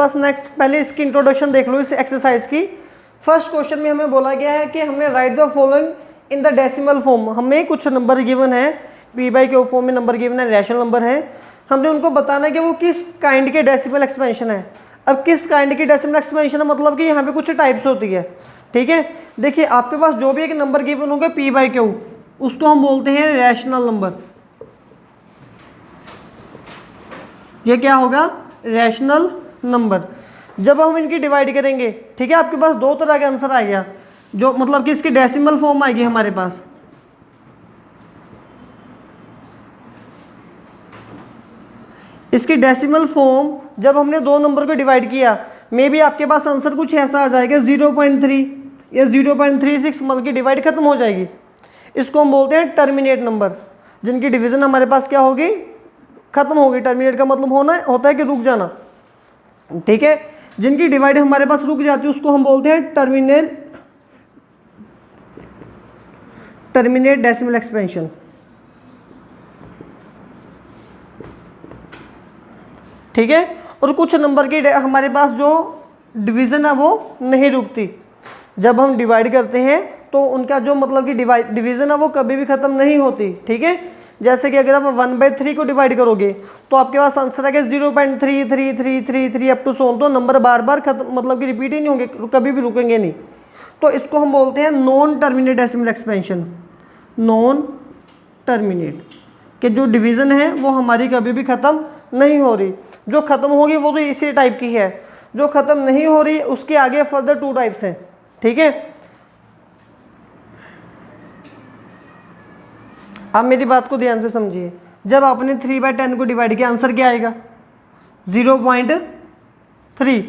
पास next, पहले इसकी introduction देख लो इस एक्सरसाइज की। फर्स्ट क्वेश्चन में हमें बोला गया है कि हमें right the following in the decimal form. हमें कुछ नंबर गिवन है, p/q फॉर्म में नंबर गिवन है, रैशनल नंबर है, हमने उनको बताना है कि वो किस काइंड के डेसिमल एक्सपेंशन है। अब किस काइंड की डेसिमल एक्सपेंशन है, मतलब कि यहाँ पे कुछ टाइप्स होती है, ठीक है। देखिए आपके पास जो भी एक नंबर गिवन होंगे p/q, उसको हम बोलते हैं रैशनल नंबर। ये क्या होगा, रैशनल नंबर। जब हम इनकी डिवाइड करेंगे, ठीक है, आपके पास दो तरह का आंसर आ गया, जो मतलब कि इसकी डेसिमल फॉर्म आएगी हमारे पास। इसकी डेसिमल फॉर्म जब हमने दो नंबर को डिवाइड किया, मे बी आपके पास आंसर कुछ ऐसा आ जाएगा 0.3 या 0.36, मतलब कि डिवाइड खत्म हो जाएगी। इसको हम बोलते हैं टर्मिनेट नंबर, जिनकी डिवीजन हमारे पास क्या होगी, खत्म होगी। टर्मिनेट का मतलब होता है कि रुक जाना, ठीक है। जिनकी डिवाइड हमारे पास रुक जाती है उसको हम बोलते हैं टर्मिनेट डेसिमल एक्सपेंशन, ठीक है। और कुछ नंबर की हमारे पास जो डिवीजन है वो नहीं रुकती। जब हम डिवाइड करते हैं तो उनका जो मतलब कि डिवीजन है वो कभी भी खत्म नहीं होती, ठीक है। जैसे कि अगर आप 1/3 को डिवाइड करोगे तो आपके पास आंसर आएगा 0.3333 अप टू सो, तो नंबर बार बार खत्म मतलब कि रिपीट ही नहीं होंगे, कभी भी रुकेंगे नहीं। तो इसको हम बोलते हैं non terminate decimal expansion. Non terminate कि जो डिवीजन है वो हमारी कभी भी खत्म नहीं हो रही। जो खत्म होगी वो तो इसी टाइप की है, जो खत्म नहीं हो रही उसके आगे फर्दर 2 टाइप्स हैं, ठीक है। अब मेरी बात को ध्यान से समझिए, जब आपने 3/10 को डिवाइड किया आंसर क्या आएगा, 0.3,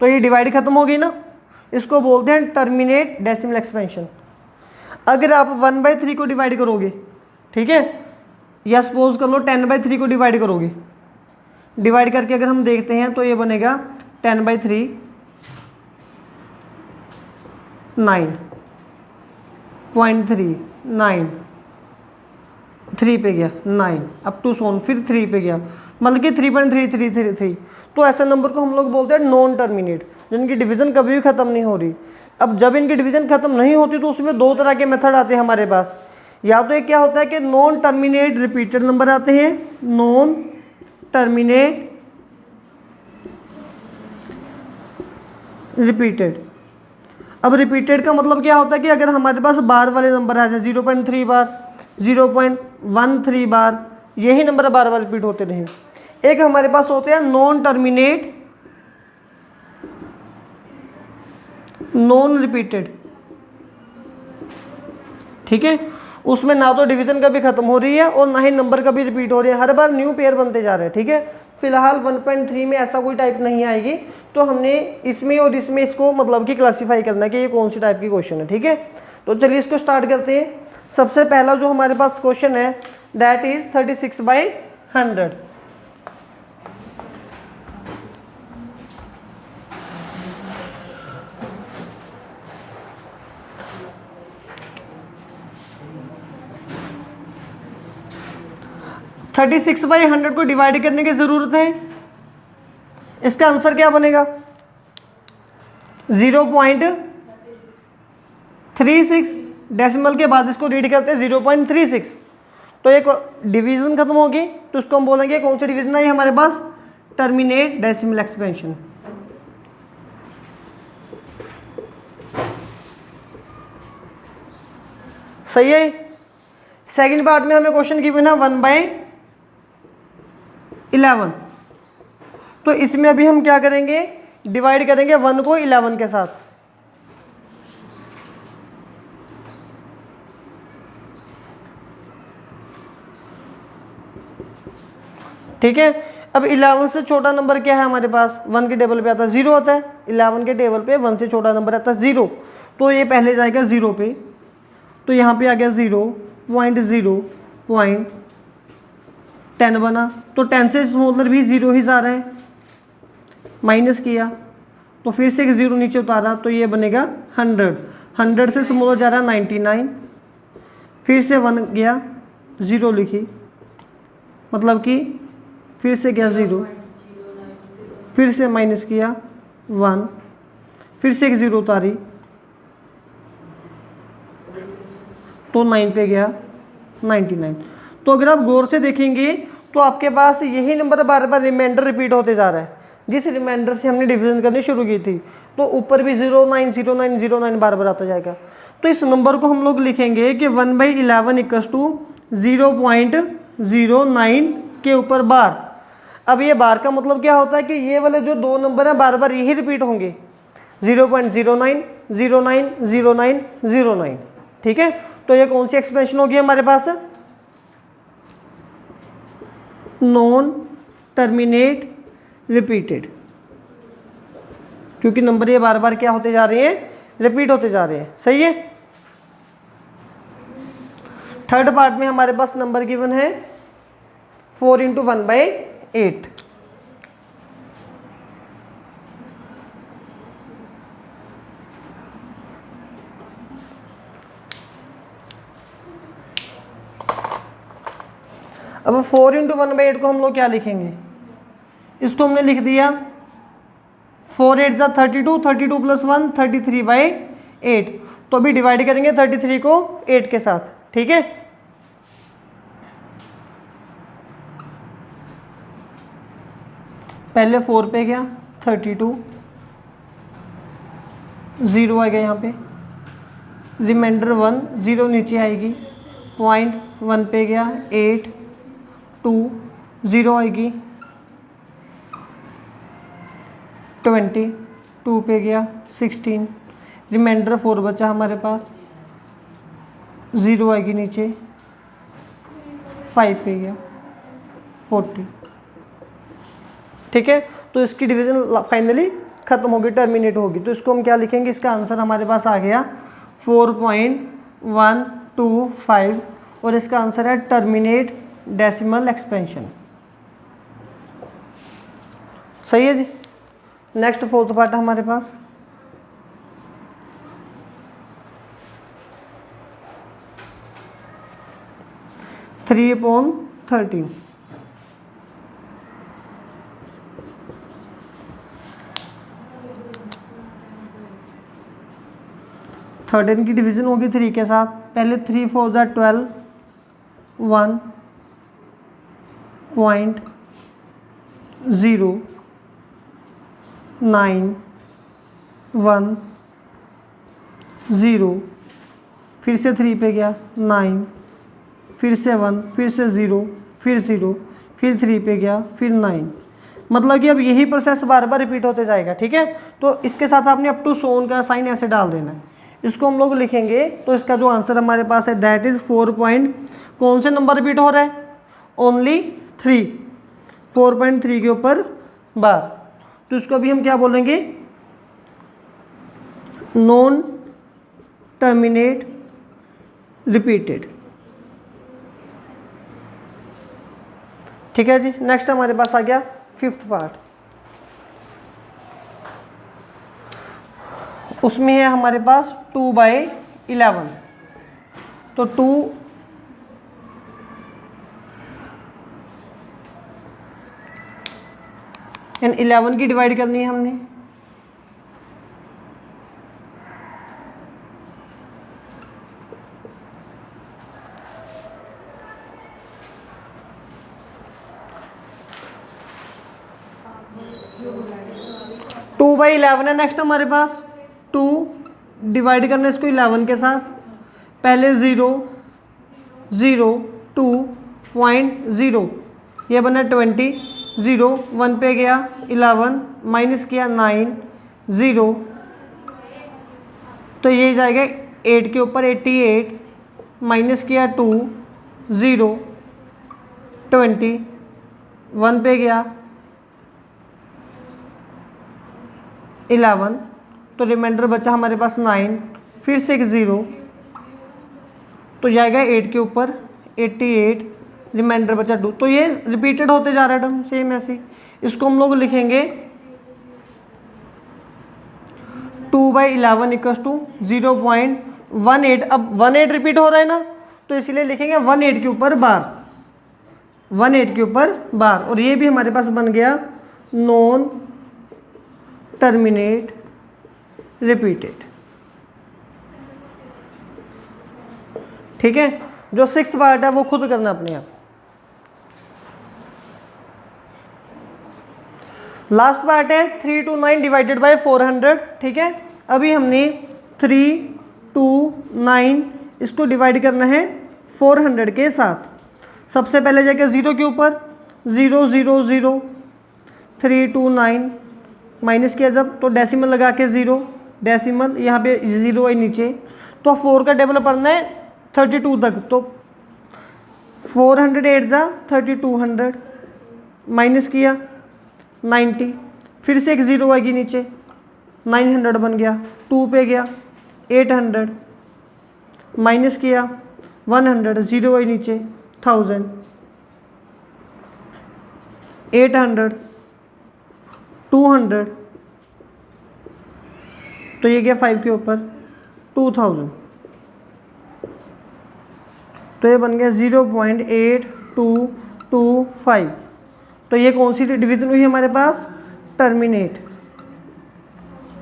तो ये डिवाइड खत्म होगी ना, इसको बोलते हैं टर्मिनेट डेसिमल एक्सपेंशन। अगर आप 1/3 को डिवाइड करोगे, ठीक है, या सपोज कर लो 10/3 को डिवाइड करोगे, डिवाइड करके अगर हम देखते हैं तो ये बनेगा 10/3 9.3 9 3 पे गया 9 अप टू सोन, फिर 3 पे गया, मतलब कि 3.3333। तो ऐसे नंबर को हम लोग बोलते हैं नॉन टर्मिनेट, जिनकी डिवीजन कभी भी खत्म नहीं हो रही। अब जब इनकी डिवीजन खत्म नहीं होती तो उसमें 2 तरह के मेथड आते हैं हमारे पास। या तो एक क्या होता है कि नॉन टर्मिनेट रिपीटेड नंबर आते हैं, नॉन टर्मिनेट रिपीटेड। अब रिपीटेड का मतलब क्या होता है कि अगर हमारे पास बार वाले नंबर आ जाए 0.3 बार, 0.13 बार, यही नंबर बार बार रिपीट होते रहे। एक हमारे पास होते हैं नॉन टर्मिनेट नॉन रिपीटेड, ठीक है। उसमें ना तो डिवीजन कभी खत्म हो रही है और ना ही नंबर कभी रिपीट हो रही है, हर बार न्यू पेयर बनते जा रहे हैं, ठीक है। फिलहाल 1.3 में ऐसा कोई टाइप नहीं आएगी, तो हमने इसमें और इसमें इसको मतलब कि क्लासीफाई करना है कि ये कौन सी टाइप की क्वेश्चन है, ठीक है। तो चलिए इसको स्टार्ट करते हैं। सबसे पहला जो हमारे पास क्वेश्चन है दैट इज 36/100। थर्टी 36/100 को डिवाइड करने की जरूरत है। इसका आंसर क्या बनेगा, 0.36, डेसिमल के बाद इसको रीड करते हैं 0.36। तो एक डिवीजन खत्म होगी तो उसको हम बोलेंगे कौन सी डिवीजन है, ये हमारे पास टर्मिनेट डेसिमल एक्सपेंशन। सही है। सेकंड पार्ट में हमें क्वेश्चन गिवन है 1/11। तो इसमें अभी हम क्या करेंगे, डिवाइड करेंगे 1 को 11 के साथ। ठीक है। अब 11 से छोटा नंबर क्या है हमारे पास, 1 के टेबल पे आता है 0 आता है, 11 के टेबल पे 1 से छोटा नंबर आता है 0, तो ये पहले जाएगा 0 पे, तो यहाँ पे आ गया 0.10 बना, तो 10 से स्मॉलर भी 0 ही जा रहा है, माइनस किया तो फिर से 0 नीचे उतारा तो ये बनेगा 100, 100 से स्मॉलर जा रहा है 99, फिर से 1 गया 0 लिखी, मतलब कि फिर से गया 0, फिर से माइनस किया 1, फिर से एक 0 उतारी तो 9 पे गया 99। तो अगर आप गौर से देखेंगे तो आपके पास यही नंबर बार बार रिमाइंडर रिपीट होते जा रहा है। जिस रिमाइंडर से हमने डिवीजन करनी शुरू की थी तो ऊपर भी 090909 बार बार आता जाएगा। तो इस नंबर को हम लोग लिखेंगे कि 1/11 इक्वल्स टू 0.09 के ऊपर बार। अब ये बार का मतलब क्या होता है कि ये वाले जो दो नंबर हैं बार बार यही रिपीट होंगे, 0.09 09 09 09। ठीक है, तो ये कौन सी एक्सपेंशन होगी हमारे पास? नॉन टर्मिनेट रिपीटेड, क्योंकि नंबर ये बार बार क्या होते जा रहे हैं? रिपीट होते जा रहे हैं। सही है। थर्ड पार्ट में हमारे पास नंबर गिवन है 4 × 1/8। अब 4 × 1/8 को हम लोग क्या लिखेंगे? इसको हमने लिख दिया 4 8 = 32, 32 + 1 33/8। तो अभी डिवाइड करेंगे 33 को 8 के साथ। ठीक है, पहले 4 पे गया 32, 0 आएगा यहाँ पे, रिमाइंडर 1, 0 नीचे आएगी, पॉइंट 1 पे गया 8, 2 0 आएगी, 20 2 पे गया 16, रिमाइंडर 4 बचा हमारे पास, 0 आएगी नीचे, 5 पे गया 40। ठीक है, तो इसकी डिवीजन फाइनली खत्म होगी, टर्मिनेट होगी। तो इसको हम क्या लिखेंगे? इसका आंसर हमारे पास आ गया 4.125 और इसका आंसर है टर्मिनेट डेसिमल एक्सपेंशन। सही है जी। नेक्स्ट फोर्थ पार्ट हमारे पास 3/13। थर्टीन की डिवीजन होगी 3 के साथ। पहले 3 4 = 12, 1.0910, फिर से 3 पे गया 9, फिर से 1, फिर से 0, फिर 0, फिर 3 पे गया, फिर 9। मतलब कि अब यही प्रोसेस बार बार रिपीट होते जाएगा। ठीक है, तो इसके साथ आपने अप टू सोन का साइन ऐसे डाल देना है। इसको हम लोग लिखेंगे तो इसका जो आंसर हमारे पास है दैट इज 4 कौन से नंबर रिपीट हो रहा है? ओनली 3, 4.3 के ऊपर बार। तो इसको अभी हम क्या बोलेंगे? Non terminate repeated. ठीक है जी। नेक्स्ट हमारे पास आ गया फिफ्थ पार्ट। उसमें है हमारे पास 2/11। तो 2 एंड 11 की डिवाइड करनी है हमने। टू बाई 11 है नेक्स्ट हमारे पास। 2 डिवाइड करना इसको 11 के साथ। पहले 0 0 2.0 ये बना 20, 0 1 पे गया 11 माइनस किया 9 0, तो ये जाएगा 8 के ऊपर 88 माइनस किया 2 0 20 1 पे गया 11, तो रिमाइंडर बचा हमारे पास 9, फिर से एक 0, तो जाएगा 8 के ऊपर 88 रिमाइंडर बचा 2। तो ये रिपीटेड होते जा रहा है टर्म सेम ऐसे। इसको हम लोग लिखेंगे 2/11 इक्वल्स टू 0.18। अब 18 रिपीट हो रहा है ना, तो इसीलिए लिखेंगे 18 के ऊपर बार, 18 के ऊपर बार। और ये भी हमारे पास बन गया नॉन टर्मिनेट, रिपीटेड। ठीक है, जो 6th पार्ट है वो खुद करना अपने आप। लास्ट पार्ट है 3 to 9 डिवाइडेड बाय 400। ठीक है, अभी हमने 3 to 9 इसको डिवाइड करना है 400 के साथ। सबसे पहले जाके 0 के ऊपर 0 0 0, 3 to 9 माइनस किया जब तो डेसिमल लगा के 0, डेसिमल यहाँ पे 0 है नीचे, तो 4 का टेबल पढ़ना है 32 तक। तो 408 जा 3200, माइनस किया 90, फिर से एक 0 आएगी नीचे, 900 बन गया, 2 पे गया 800, माइनस किया 100, 0 है नीचे 1000, 800, 200, तो ये गया 5 के ऊपर 2000, तो ये बन गया 0.8225। तो ये कौन सी डिवीजन हुई हमारे पास? Terminate,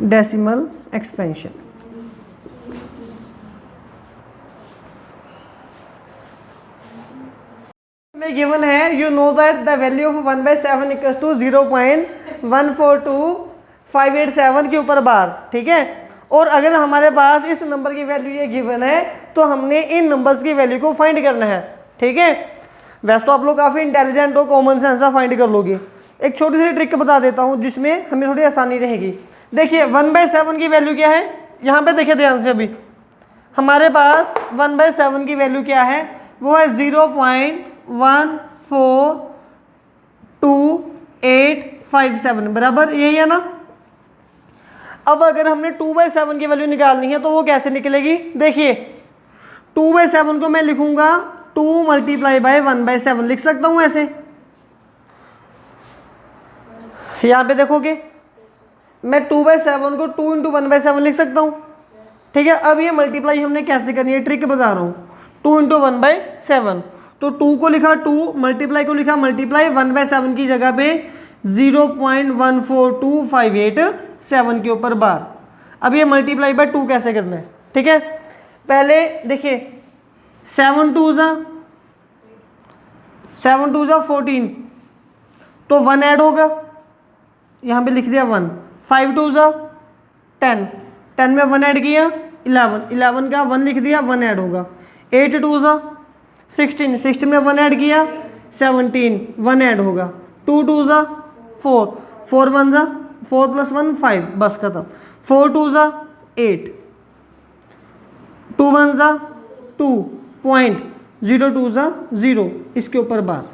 decimal expansion. में गिवन है you know that the value of 1/7 equal to 0.142587 के ऊपर बार। ठीक है, और अगर हमारे पास इस नंबर की वैल्यू ये गिवन है तो हमने इन नंबर्स की वैल्यू को फाइंड करना है। ठीक है, वैसे तो आप लोग काफ़ी इंटेलिजेंट हो, कॉमन सेंस से फाइंड कर लोगे। एक छोटी सी ट्रिक बता देता हूँ जिसमें हमें थोड़ी आसानी रहेगी। देखिए 1/7 की वैल्यू क्या है, यहाँ पे देखिए ध्यान से। अभी हमारे पास 1/7 की वैल्यू क्या है, वो है 0.142857, बराबर यही है ना। अब अगर हमने 2/7 की वैल्यू निकालनी है तो वो कैसे निकलेगी? देखिए 2/7 को मैं लिखूंगा 2 × 1/7, लिख सकता हूं ऐसे। यहां पे देखोगे मैं 2/7 को 2 × 1/7 लिख सकता हूं। ठीक है, अब ये मल्टीप्लाई हमने कैसे करनी है, ट्रिक बता रहा हूं। 2 × 1/7, तो 2 को लिखा 2, मल्टीप्लाई को लिखा मल्टीप्लाई, 1/7 की जगह पे 0.142587 के ऊपर बार। अब ये मल्टीप्लाई बाय 2 कैसे करना है? ठीक है, पहले देखिए 7 2 जा 14, तो 1 ऐड होगा, यहाँ पे लिख दिया 1। 5 2 जा 10, 10 में 1 ऐड किया 11, 11 का 1 लिख दिया, 1 ऐड होगा। 8 2 जा 16, 16 में 1 ऐड किया 17, 1 ऐड होगा। 2 2 जा 4, 4 1 जा 4 + 1 5, बस खत्म। 4 2 जा 8, 2 1 जा 2, 0.02 जा 0, इसके ऊपर बार।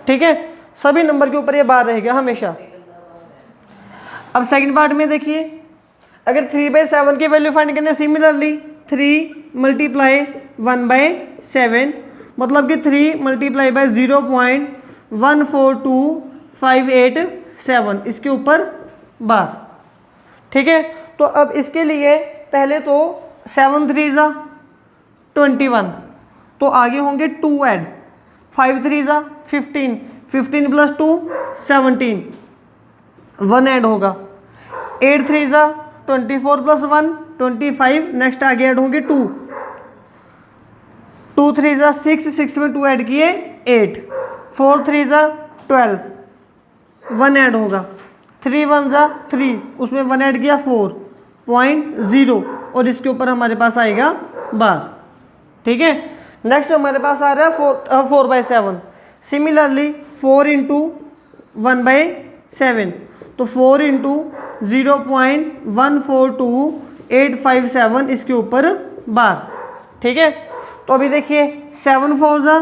ठीक है, सभी नंबर के ऊपर ये बार रहेगा हमेशा। अब सेकंड पार्ट में देखिए, अगर 3/7 की वैल्यू फाइंड करने, सिमिलरली 3 × 1/7, मतलब कि 3 × 0.142587, इसके ऊपर बार। ठीक है, तो अब इसके लिए पहले तो 7 3 जा 21, तो आगे होंगे 2 ऐड, 5 3 जा 15, 15 + 2 17, 1 ऐड होगा। 8 3 जा 24 + 1 25, नेक्स्ट आगे ऐड होंगे 2, 2 3 जा 6, 6 में 2 ऐड किए 8, 4 3 जा 12, 1 ऐड होगा। 3 1 जा 3, उसमें 1 ऐड किया 4.0, और इसके ऊपर हमारे पास आएगा बार। ठीक है, नेक्स्ट हमारे पास आ रहा है 4/7। सिमिलरली 4 × 1/7, तो 4 × 0.142857, इसके ऊपर बार। ठीक है, तो अभी देखिए 7 4 जा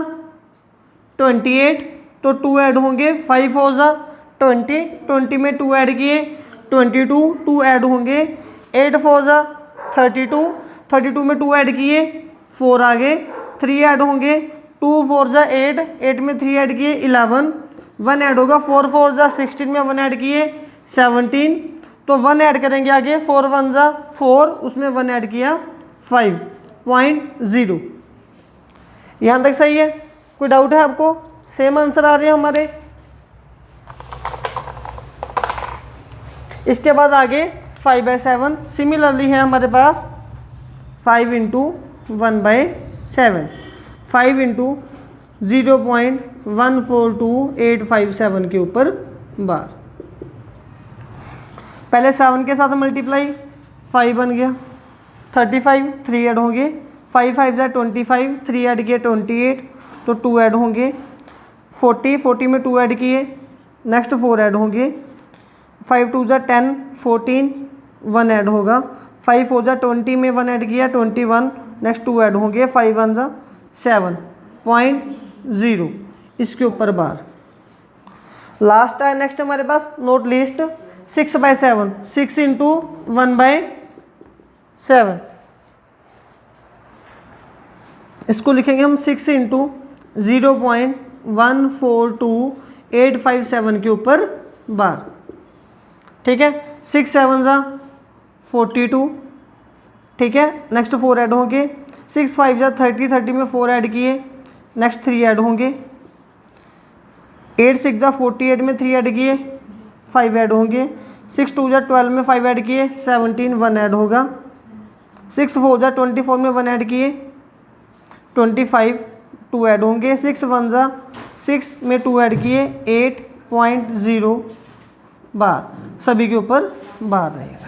28, तो 2 ऐड होंगे, 5 4 जा 20, 20 में 2 ऐड किए 22, 2 ऐड होंगे। 8 4 जा 32, 32 में 2 ऐड किए 4 आगे, 3 ऐड होंगे। 2 4 जा 8, 8 में 3 ऐड किए 11, 1 ऐड होगा। 4 4 जा 16 में 1 ऐड किए 17, तो 1 ऐड करेंगे आगे। 4 1 जा 4, उसमें 1 ऐड किया 5.0। यहाँ तक सही है? कोई डाउट है आपको? सेम आंसर आ रहे हैं हमारे। इसके बाद आगे 5/7 सिमिलरली है हमारे पास 5 इंटू 1/7, 5 इंटू 0.142857 के ऊपर बार। पहले 7 के साथ मल्टीप्लाई, 5 बन गया 35, 3 ऐड होंगे, 5 5 ज़ा 25, 3 ऐड किए 28, तो 2 ऐड होंगे, 40 में 2 ऐड किए, नेक्स्ट 4 ऐड होंगे, 5 2 ज़ा 10, 14, 1 ऐड होगा, 5 4 ज़ा 20 में 1 ऐड किया 21, नेक्स्ट 2 ऐड होंगे, 5 1 ज़ा 7.0 इसके ऊपर बार। लास्ट है नेक्स्ट हमारे पास नोट लिस्ट 6/7, 6 इंटू 1/7, इसको लिखेंगे हम 6 इंटू 0.142857 के ऊपर बार। ठीक है, 6 7 ज़ा 42, ठीक है, नेक्स्ट 4 ऐड होंगे, 6 5 ज़ा 30, 30 में 4 ऐड किए, नेक्स्ट 3 ऐड होंगे, 8 6 ज़ा 48 में 3 ऐड किए, 5 ऐड होंगे, 6 2 ज़ा 12 में 5 ऐड किए, 17, 1 ऐड होगा, 6 4 ज़ा 24 में 1 ऐड किए, 25, 2 ऐड होंगे, 6 1 ज़ा 6 में 2 ऐड किए, 8.0 बार, सभी के ऊपर बार रहेगा।